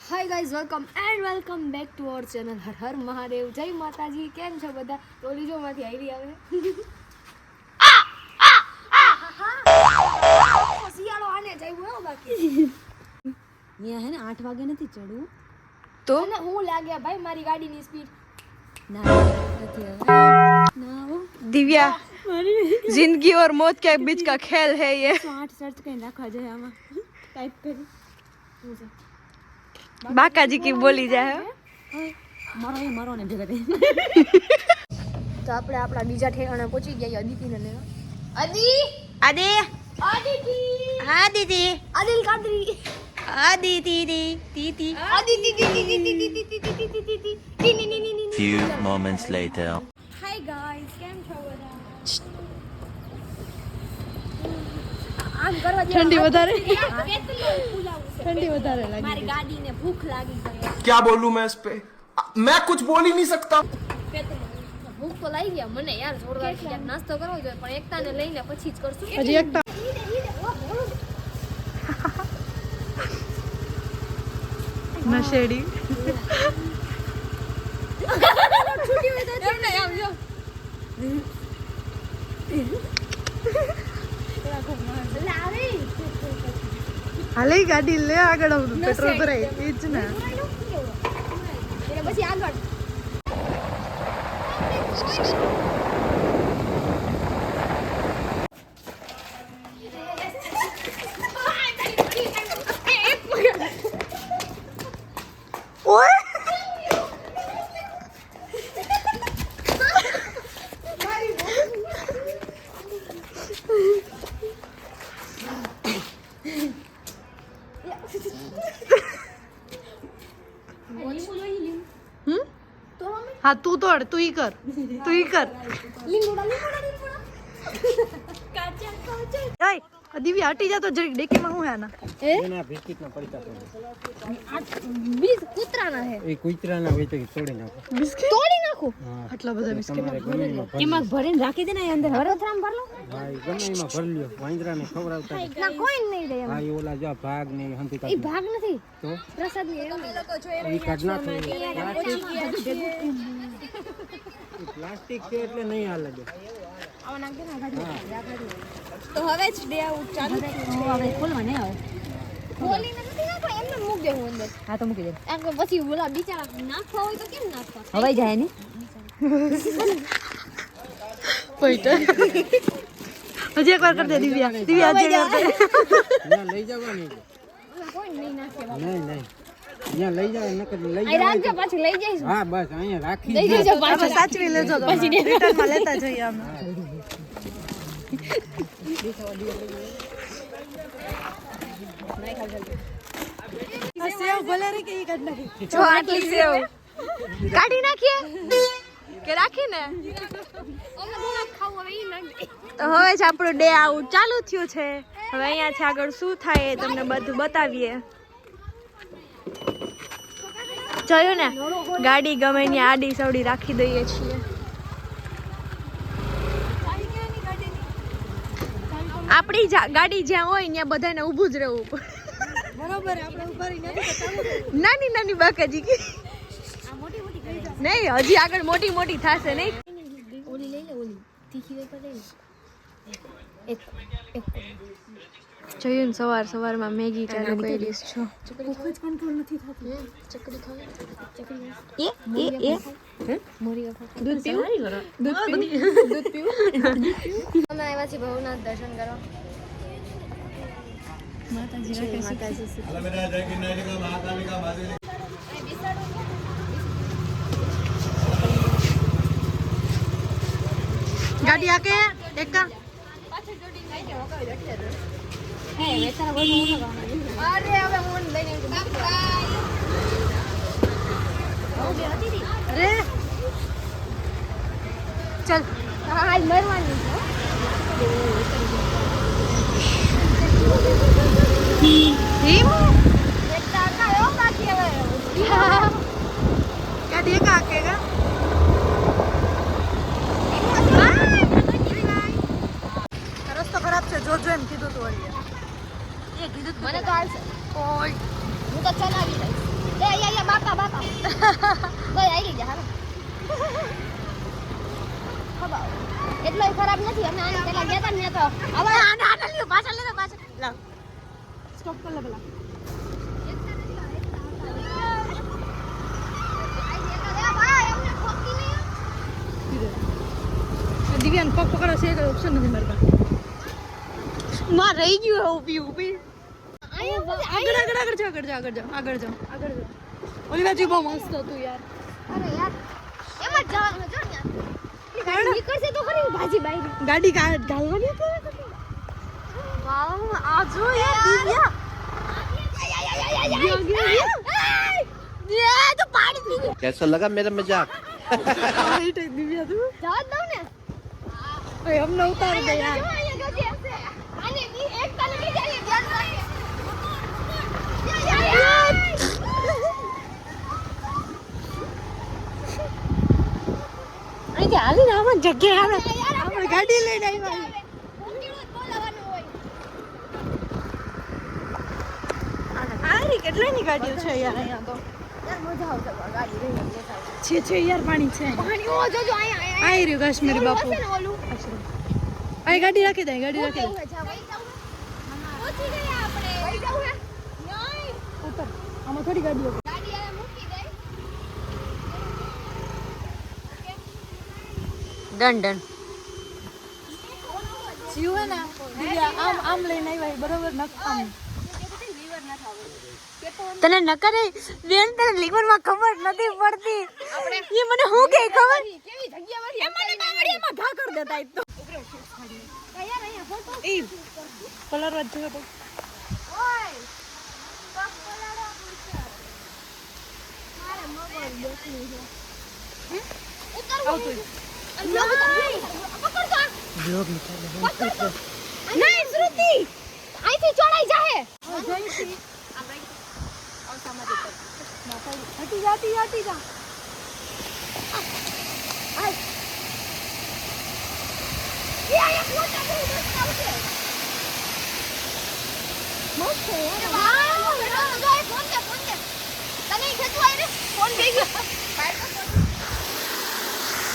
Hi guys welcome back to our channel Har Har Mahadev જય માતાજી. કેમ છો બધા? તો લીજોમાંથી આવી આવે શિયાળો આને જાય હો બાકી અહીંયા હે ને 8 વાગે નથી ચડવું તો ને હું લાગ્યા ભાઈ મારી ગાડીની સ્પીડ ના दिव्या जिंदगी और मौत के बीच का खेल है ये. 8 સર્ચ કરીને રાખવા જાય આમાં ટાઈપ કરી बाका जी की बोली जाए. મારો ને ભેગા થઈ તો આપણે આપણા બીજા ઠેકાણે પહોંચી ગયા અદિતિને લેવા. आदि અદિતિ हाँ दीदी આદિલ કાદરી आदि दीदी दीदी. Few moments later. Hi guys કેમ છો બધા? આમ કરવા ठंडी વધારે ઠંડી વધારે લાગી મારી ગાડીને ભૂખ લાગી ગઈ. क्या बोलूं मैं इस पे मैं कुछ बोल ही नहीं सकता. ભૂખ તો લાગી ગયા મને યાર જોરદાર ક્યાંક નાસ્તો કરવો જોઈએ પણ એકતાને લઈને પછી જ કરશું. હજી એકતા નશેડી છૂટી હોય તો એમ નહીં આમ જો લાવે હાલે ગાડી લે આગળ પેટ્રોલ ભરાય એ જ ને. એટલે પછી આગળ હા તું તોડ તું ઈ કર લીંબુડા ઓય દિવ્યા હટી જા તો જરીક ડેકીમાં હું હે ના એના બિસ્કિટના પડીકા બીજ કૂતરાના હે એ કુતરાના હોય તો તોડી નાખો. તોડી નાખું આટલા બધા બિસ્કિટ તમારે ગમે એમાં ભરી એમાં ભરીને રાખી દે ને અંદર હરથરામ ભર લો હા એ ગમે એમાં ભરી લ્યો. વાંદરાને ખવડાવતા ના કોઈ નહીં દે હા એ ઓલા જો ભાગ ને હંતી એ કાઢી ભાગ નથી તો પ્રસાદ ની એ કાઢ નાખો. પ્લાસ્ટિક છે એટલે નહીં હાલે દે. તો હવે જ ડે આઉટ ચાલુ હવે ખોલવા નહીં આવે ખોલીને નથી નાખો એમને મૂક દેવું અંદર હા તો મૂકી દે આ કે પછી ઓલા બિચારા નાખવા હોય તો કેમ નાખવા હવાઈ જાય ને પોઈટર હજી એક વાર કર દે દિવ્યા હજી એક વાર કર. ત્યાં લઈ જવાની છે. ઓલા કોઈ નહીં નાખે નહીં નહીં ત્યાં લઈ જાવ નકર લઈ અહીં જાવ. રાખજો પાછું લઈ જઈશું હા બસ અહીંયા રાખી લઈ દે. જજો હવે પાછું સાચવી લેજો તો રિટર્નમાં લેતા જઈએ અમે. આ સેવ ભલે રે કે ઈ કાઢ નાખી. જો આટલી સેવ કાઢી નાખીએ કે રાખીને અમે થોડા ખાવું હવે ઈ નાખી તો હવે જ આપણું ડે આઉટ ચાલુ થયું છે. હવે અહીંયાથી આગળ શું થાય એ તમને બધું બતાવીએ. જોયું ને ગાડી ગમે ત્યાં આડી સવડી રાખી દઈએ છીએ. આપણી ગાડી જ્યાં હોય ત્યાં બધાને ઊભું જ રહેવું પડે. બરોબર આપણે ઉભા રહીને નાની નાની બાકાજી નહીં હજી આગળ મોટી મોટી થશે નહીં. ઓલી લઈ લે ઓલી તીખી વેપર લઈ લે એક જોયું ને સવારમાં મેગી ચાલુ કરી છો. ચકરી ખાવી ચકરી એ મોરી દૂધ પીવું દૂધ પીવું અમે આવ્યા છીએ ભવનાથ દર્શન કરવા. ગાડી આકે એક કા અરે હવે હું લઈને અરે ચલ આજ મરવાની ધીમ બેટા કાયો બાકી હવે ગાડી એક આકેગા રસ્તો ખરાબ છે જોજો એમ કીધું તું વળી. મને તો હાલશે હું તો ચલાવી લઈશ અહીંયા બાપા બાપા ભાઈ આવી જા હાલો ખબર એટલો ખરાબ નથી અમે આને પેલા ગયા તા ને તો હવે આને આટલ લ્યો પાછળ લેતો પાછળ લાવ સ્ટોપ કર લે પેલા દિવ્યાન પગ પકડો છે કોઈ ઓપ્શન નથી મારી પાસે માં રહી ગયું ઊભી ઊભી આગળ જાઓ ઓલી બાજુ બહુ મસ્ત હતું યાર અરે યાર એમ જ જવાનું જો ને ગાડી નીકળશે તો ખરી ભાજી બાઈ ગાડી ગાલવાની હતી વાવ આ જો યાર દિવ્યા ये तो पानी पी गया कैसा लगा मेरा मजाक દિવ્યા તું જવા દઉં ને ઓય અમને ઉતાર દે યાર આને બી એક તને બી જાય ધ્યાન રાખે અહીંથી હાલીને આમાં જગ્યાએ આપણે ગાડી લઈને આવ્યા આરી કેટલાની ગાડીઓ છે યાર અહીંયા તો છે યાર પાણી છે આઈ રહ્યું કાશ્મીરી બાપુ અહીં ગાડી રાખી દે ઉતર આમાં થોડી ગાડીઓ ડન ડન જીવ હે ને દિવ્યા આમ લઈને આવ્યા બરોબર આમ તને ન કરે બેન તને લીવર માં ખબર નથી પડતી એ મને હું કે ખબર કેવી જગ્યામાંથી એમાં બાવળિયામાં ઘા કર દેતા ઈ તો યાર અહીંયા ફોટો ઈ કલર જ જોયો તો ઓય પગ પલાડો પૂછો મારે મગર બેસની છે ઉતરવું બ્લોગ પકડ તો નહીં શ્રુતિ અહીંથી ચડાઈ જાહે હટી જા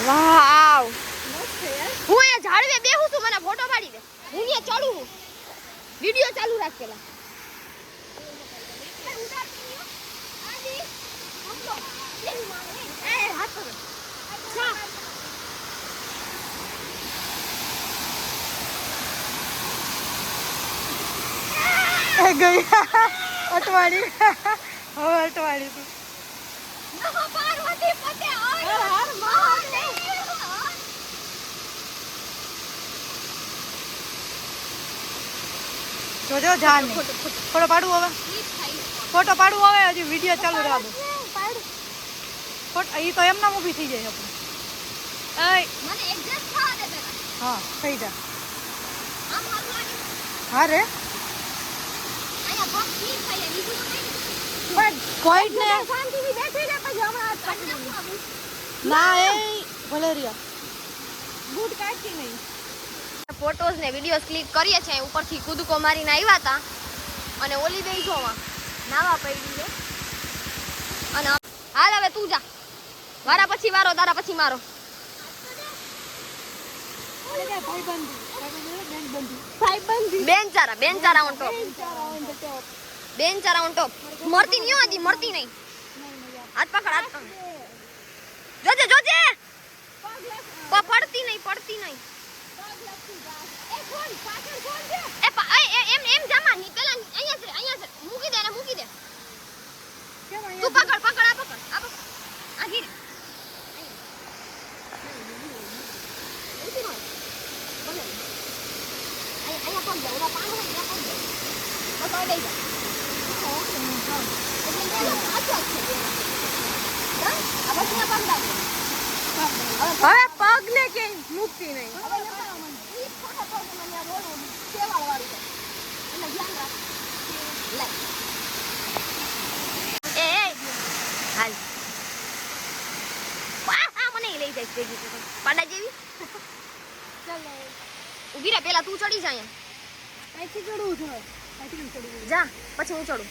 વાવ હું એ ઝાડવે બેહું છું મને ફોટો પાડી દે હું અહીંયા ચડું છું વિડિયો ચાલુ રાખ પેલા ગઈ અટવાડી હવે અટવાડી તું પાર્વતી પતે હર હર મહાદેવ જોજો જાન ફોટો પાડું હવે હજી વિડિયો ચાલુ રાખ દો ફોટો ઈ તો એમના ઊભી થઈ જાય આપણે મને એડજસ્ટ થવા દે પેલા હા થઈ જા આમ હાલવાની હા રે અહીંયા પગ સ્લીપ થઈ જાય બીજું તો કઈ નહીં પણ કોઈ જ ને શાંતિથી બેસી લે પછી હમણાં હાથ કાઢી નાખું ના એ વલેરિયા બૂટ કાઢતી નહીં ફોટોઝ ને વિડિયોઝ ક્લિક કરીએ છે ઉપરથી કૂદકો મારીને આવ્યા હતા અને ઓલી બે જોવા નાવા પડી છે અને હાલ હવે તું જા વારા પછી વારો તારા પછી મારો બેનચારા ઓન ટોપ મરતી નહીં આજી મરતી નહીં હાથ પકડ જોજે પડતી નહીં એમ જામા ની પેલા અહીંયા છે મૂકી દે તું પકડ આ પકડ આ ગીર અહીંયા પગ દે ઓલા પાન હોય ત્યાં પગ દે બસ અડઈ જા હવે પગ ને કે મુક્તિ નહીં હાલ મને લઈ જાય પાડા જેવી ઉભી રહે પેલા તું ચડી જા અહીંથી ચડવું છે જા પછી હું ચડું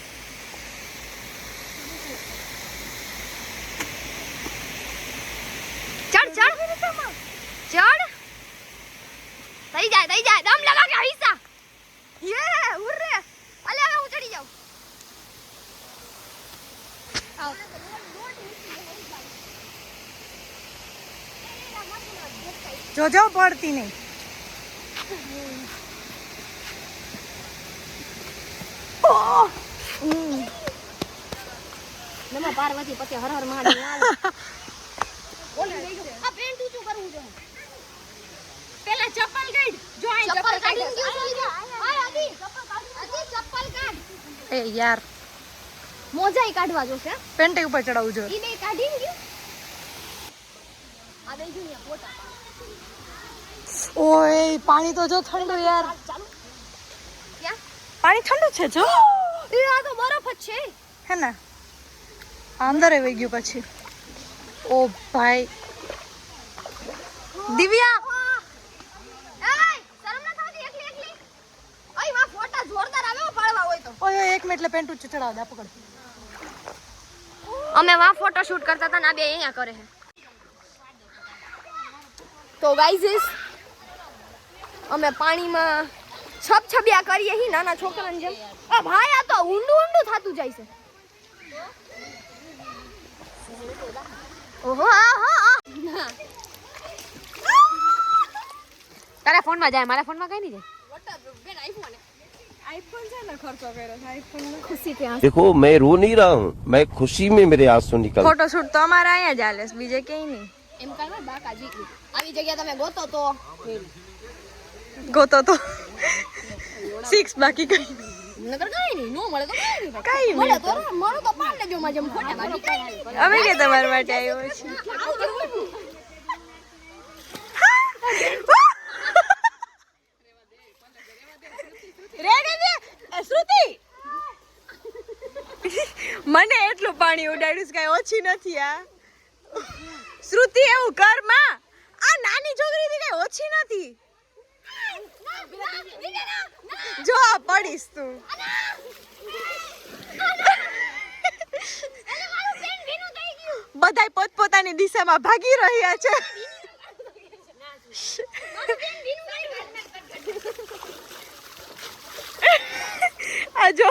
જોજો પડતી નહીં. નમો પાર્વતી પતિ હર હર મહાદેવ. ઓલી લઈ ગયો. આ પેન્ટ ઊંચું કરવું જોઈએ. પેલા ચપ્પલ કાઢ. જો આ ચપ્પલ કાઢી ગયું છે લીધા. આ આદી ચપ્પલ કાઢ. એ યાર મોજાઈ કાઢવા જોશે. પેન્ટી ઉપર ચડાવવું જોઈએ. ઈ બે કાઢી ગયું. આ બે જો ને ફોટા. ઓય પાણી તો જો ઠંડુ યાર. ક્યાં? પાણી ઠંડુ છે જો. એ આ તો બરફ જ છે. હે ને અંદર આવી ગયું પછી. ઓ ભાઈ દિવ્યા એય શરમ ન થાતી એકલી એકલી. ઓય માં ફોટા જોરદાર આવે હો પાડવા હોય તો. ઓય એક મિનિટ એટલે પેન્ટ ઊંચું ચડાવ દે પકડ. અમે વાં ફોટો શૂટ કરતા હતા ને આ બે અહીંયા કરે છે. તો ગાઈઝ અમે પાણીમાં છબછબિયા કરીએ હી નાના છોકરાની જેમ. આ ભાઈ આ તો ઊંડું ઊંડું થાતું જાય છે. ઓહો આ હા તારા ફોનમાં જાય, મારા ફોનમાં કઈ નહીં જાય. ખુશી થી देखो मैं रो नहीं रहा हूँ, मैं खुशी में मेरे आंसू निकल ફોટોશૂટ તો અમારા અહીંયા જ હાલે છે, બીજે ક્યાંય નહીં. એમ કરવા બાકાજી આવી જગ્યા તમે ગોતો તો ગોતો તો 6 બાકી કઈ નકર કઈ નહીં નો મળે તો કઈ નહીં કઈ મળે તો મળો તો પાડ લેજો માં જેમ ખોટા બાકી કઈ નહીં. અમે કે તમારા માટે આવ્યો છે. શ્રુતિ મને એટલું પાણી ઉડાડ્યું છે, કઈ ઓછી નથી. આ શ્રુતિ એવું કર માં, આ નાની છોકરી થી કઈ ઓછી નથી. જો આ પડીશ તું. બધાય પોતપોતાની દિશામાં ભાગી રહ્યા છે. આ જો